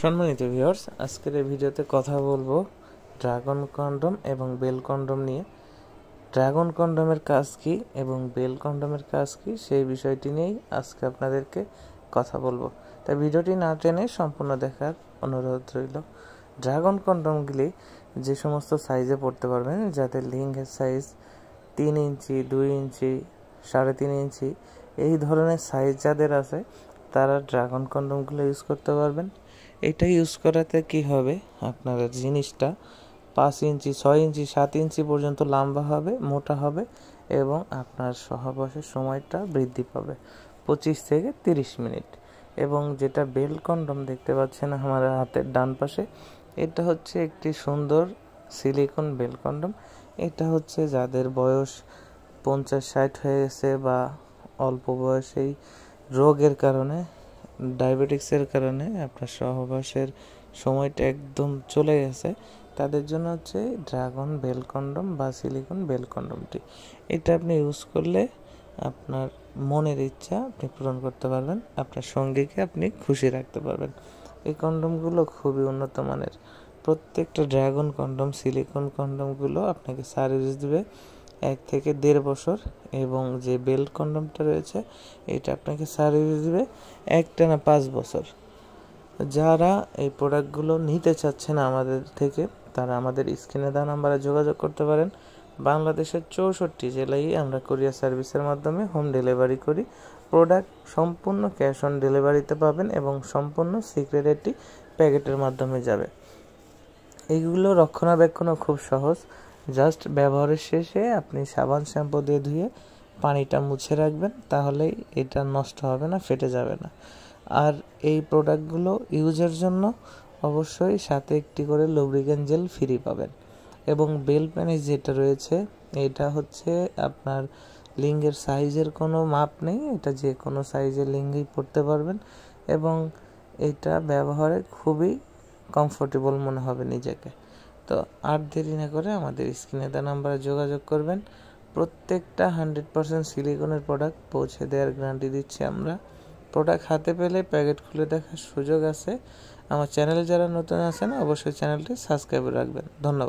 সম্মানিত ভিউয়ার্স, আজকের এই ভিডিওতে কথা বলবো ড্রাগন কন্ডম এবং বেল কন্ডম নিয়ে। ড্রাগন কন্ডমের কাজ কি এবং বেল কন্ডমের কাজ কি সেই বিষয়টি নিয়েই আজকে আপনাদেরকে কথা বলবো। তাই ভিডিওটি না টেনে সম্পূর্ণ দেখার অনুরোধ রইল। ড্রাগন কন্ডমগুলি যে সমস্ত সাইজে পড়তে পারবেন, যাদের লিঙ্গের সাইজ 3 ইঞ্চি, 2 ইঞ্চি, 3.5 ইঞ্চি, এই ধরনের সাইজ যাদের আছে তারা ড্রাগন কন্ডমগুলো ইউজ করতে পারবেন। এটা ইউজ করাতে কি হবে, আপনার জিনিসটা 5 ইঞ্চি, 6 ইঞ্চি, 7 ইঞ্চি পর্যন্ত লম্বা হবে, মোটা হবে এবং আপনার সহবাসের সময়টা বৃদ্ধি পাবে 25 থেকে 30 মিনিট। এবং যেটা বেল কন্ডম দেখতে পাচ্ছেন আমার হাতের ডান পাশে, এটা হচ্ছে একটি সুন্দর সিলিকন বেল কন্ডম। এটা হচ্ছে যাদের বয়স 50-60 হয়ে গেছে বা অল্প বয়সেই রোগের কারণে, ডায়াবেটিক্সের কারণে আপনার সহবাসের সময়টা একদম চলে গেছে, তাদের জন্য হচ্ছে ড্রাগন বেল কন্ডম বা সিলিকন বেল কন্ডমটি। এটা আপনি ইউজ করলে আপনার মনের ইচ্ছা আপনি পূরণ করতে পারবেন, আপনার সঙ্গীকে আপনি খুশি রাখতে পারবেন। এই কন্ডমগুলো খুবই উন্নত মানের। প্রত্যেকটা ড্রাগন কন্ডম, সিলিকন কন্ডমগুলো আপনাকে সার্ভিস দেবে 1 থেকে 1.5 বছর, এবং যে বেল কন্ডমটা রয়েছে এটা আপনাকে সার্ভিস দেবে একটানা 5 বছর। যারা এই প্রোডাক্টগুলো নিতে চাচ্ছেন আমাদের থেকে, তারা আমাদের স্ক্রিনে দেওয়া নাম্বারে যোগাযোগ করতে পারেন। বাংলাদেশের 64 জেলায় আমরা কুরিয়ার সার্ভিসের মাধ্যমে হোম ডেলিভারি করি। প্রোডাক্ট সম্পূর্ণ ক্যাশ অন ডেলিভারিতে পাবেন এবং সম্পূর্ণ সিক্রেট একটি প্যাকেটের মাধ্যমে যাবে। এইগুলো রক্ষণাবেক্ষণও খুব সহজ। জাস্ট ব্যবহারের শেষে আপনি সাবান শ্যাম্পু দিয়ে ধুয়ে পানিটা মুছে রাখবেন, তাহলেই এটা নষ্ট হবে না, ফেটে যাবে না। আর এই প্রোডাক্টগুলো ইউজের জন্য অবশ্যই সাথে একটি করে লুব্রিকেন্ট জেল ফ্রি পাবেন। এবং বেল পেনিস যেটা রয়েছে, এটা হচ্ছে আপনার লিঙ্গের সাইজের কোনো মাপ নেই, এটা যে কোনো সাইজের লিঙ্গেই পড়তে পারবেন এবং এটা ব্যবহারে খুবই কমফোর্টেবল মনে হবে নিজেকে। তো আর দেরি না করে আমাদের স্ক্রিনে দেওয়া নাম্বারে যোগাযোগ করবেন। প্রত্যেকটা 100% সিলিকনের প্রোডাক্ট পৌঁছে দেওয়ার গ্যারান্টি দিচ্ছি আমরা। প্রোডাক্ট হাতে পেলে প্যাকেট খুলে দেখার সুযোগ আছে। আমার চ্যানেলে যারা নতুন আছেন অবশ্যই চ্যানেলটি সাবস্ক্রাইব রাখবেন। ধন্যবাদ।